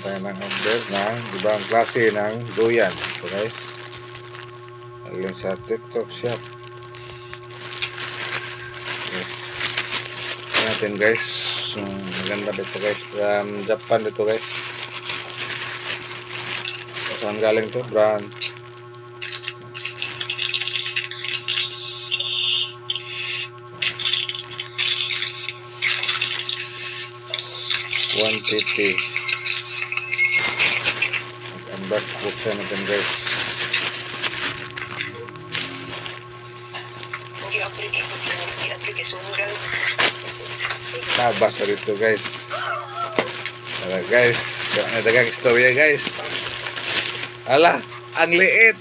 tayo ng order ng ibang klase ng duyan. So guys, alin sa TikTok shop. Yes. Natin guys, maganda dito guys, from Japan dito guys. Saan galing to? Brand 150. Unbox buksan natin guys. Tabas na dito guys. Tara guys, nadagang istorya guys. Ala, ang liit.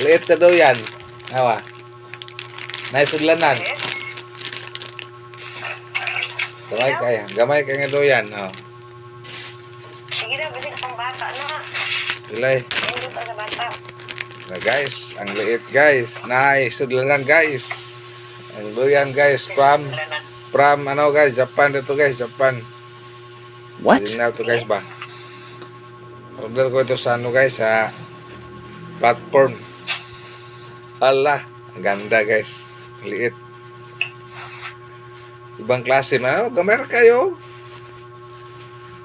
Liit na daw yan. Awa. Naisudlanan. Gamay kaya daw yan. Oh. Sige na, kasi pang bata na. Ilay. Hindi pa sa bata. Na guys, ang liit guys. Naisudlanan guys. Ang duyan guys from ano guys, Japan dito guys, Japan. What? Hindi na ito guys ba? Order ko ito sa ano guys, sa platform. Ala, ang ganda guys. Liit. Ibang klase na. Oh, gamay kayo.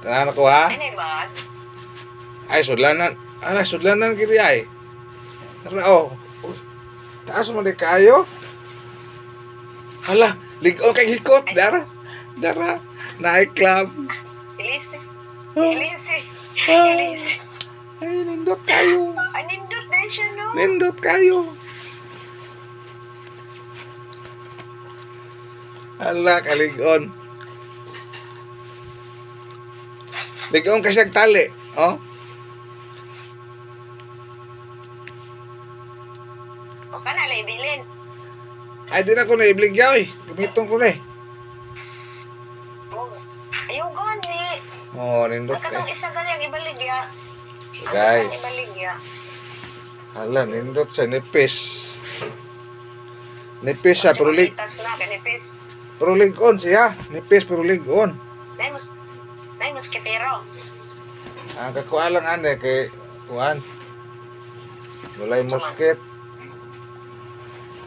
Tanan ko ha. Ano ba? Ay, sudlanan. Ala, sudlanan kiti ay. Tara, oh. Taas mo di kayo. Hala, ligon kay hikot. Dara. Night club. Ilis. Oh. Ilis. Ay, nindot kayo. Anindot na siya, no? Nindot kayo. Hala, kaligon. Ligon kasi tali. Oh. O ka na, laibilin. Ay, di na ko naibligyaw eh. Gamiton ko na eh. Ayaw gani. Oh, nindot Ang katong eh. isa gani ang ibaligya. Guys. Ang ibaligya. Hala, nindot sa nipis. Nipis siya, pero Itas na, kanipis. ligon siya. Nipis, pero ligon. Nay musketero. Ang kakuha lang ane kay Juan. Walay musket.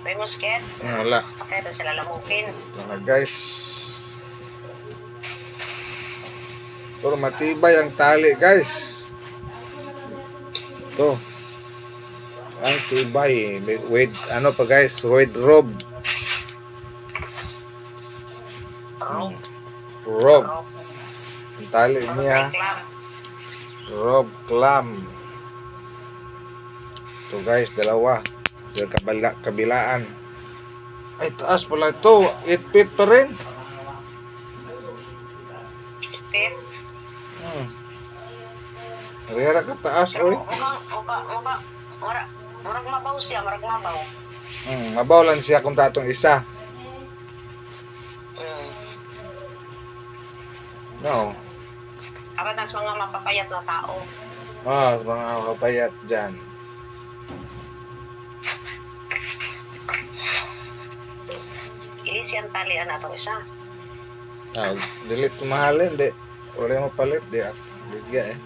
May musket. Wala. Pakita sila lamukin. Mga guys. Pero matibay ang tali guys. Ito. Ang tibay. With ano pa guys. With rope. Rope. Ang tali niya. Rope clam. Ito guys. Dalawa. Yung kabilaan. Ay, taas pala ito. 8 feet pa rin. Pit. Rera ka taas, oy. Murag mabaw siya, murag mabaw. Mabaw lang siya kung tatong isa. No. Para nas mga mapapayat na tao. Mga kapayat dyan. Ilis yan talian na itong isa. Delete kumahalin, di. Wala mo palit, di. Bigya eh.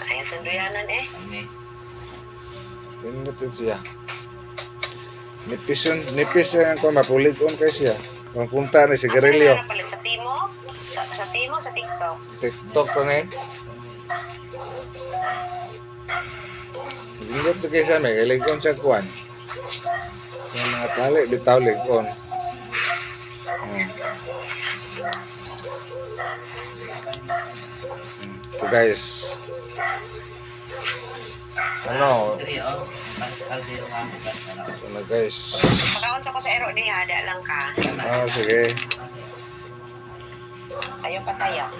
Kaya tunduyanan eh. Pinutin siya. Nipis yan ko, mapulig-on kayo siya. Kung punta na sigarilyo. Asa palit sa timo? Sa timo, sa TikTok. TikTok pa na eh. Lingkot na kayo sa may, kailig-on sa kuwan. Yung mga tali, bitaw lig-on. Ito guys. Ano? Ano guys? Pagkaon sa ko sa ero di hada lang ka. Sige. Tayo pa tayo.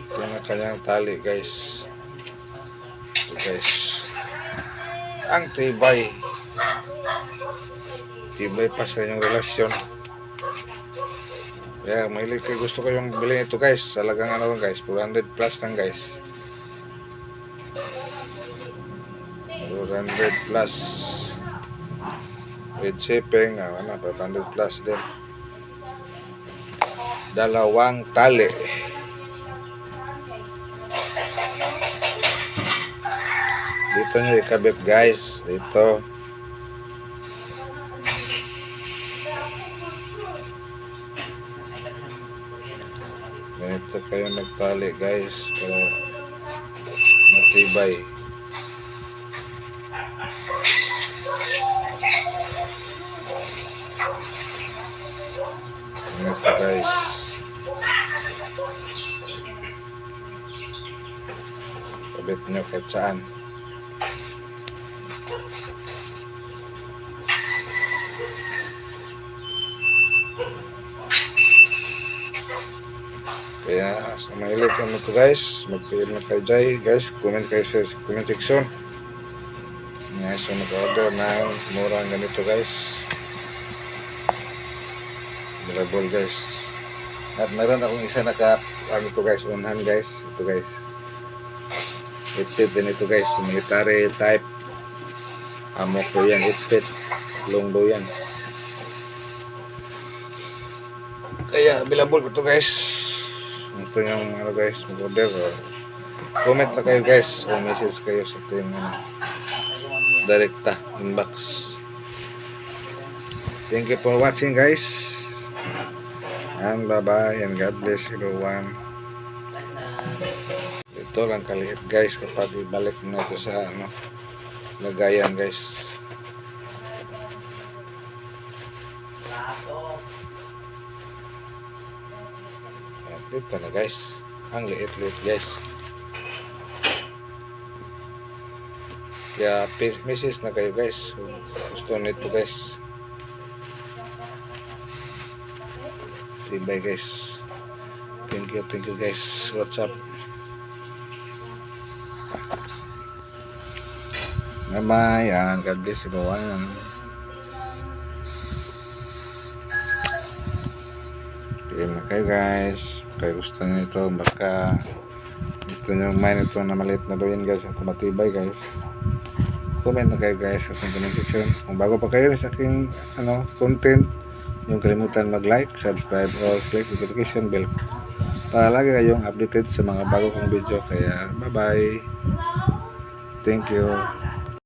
Ito na kanyang tali guys. Ito guys. Ang tibay. Tibay pa sa inyong relasyon. Kaya mahilig kayo, gusto ko yung bilhin ito guys. Talagang ano lang guys, 400 plus lang guys. 400 plus. with shipping, 500 plus din. Dalawang tali. Dito nyo ikabit guys. Dito. Ganito kayo magtali guys. Para matibay. Ganito guys. Kabit nyo kahit saan. Kaya sa mahilig ka mo to guys, mag-PM na kayo dyan guys, comment kayo sa comment section. Nga so mag-order ng murang ganito guys. Available guys. At meron akong isa ano to guys, unahan guys. Ito guys. Itpit din ito guys, military type. Amok ko yan, itpit. Longbo yan. Kaya available ko to guys. Gusto nyo ano guys, mag-order. Comment na kayo guys o message kayo sa ating direkta inbox. Thank you for watching guys. And bye bye and God bless everyone. Ito lang kaliit guys kapag ibalik na ito sa lagayan guys. Dito na guys, ang liit-liit guys. Kaya message na kayo guys kung gusto nito guys. Bye guys. Thank you guys. What's up? Bye bye and God bless everyone. PM na kayo guys. Kaya gusto nyo ito, baka gusto nyo main ito na maliit na doon guys, at matibay guys. Comment na kayo guys sa ating comment section. Kung bago pa kayo sa aking content, yung kalimutan mag-like, subscribe, or click notification bell para lagi kayong updated sa mga bago kong video. Kaya bye bye. Thank you.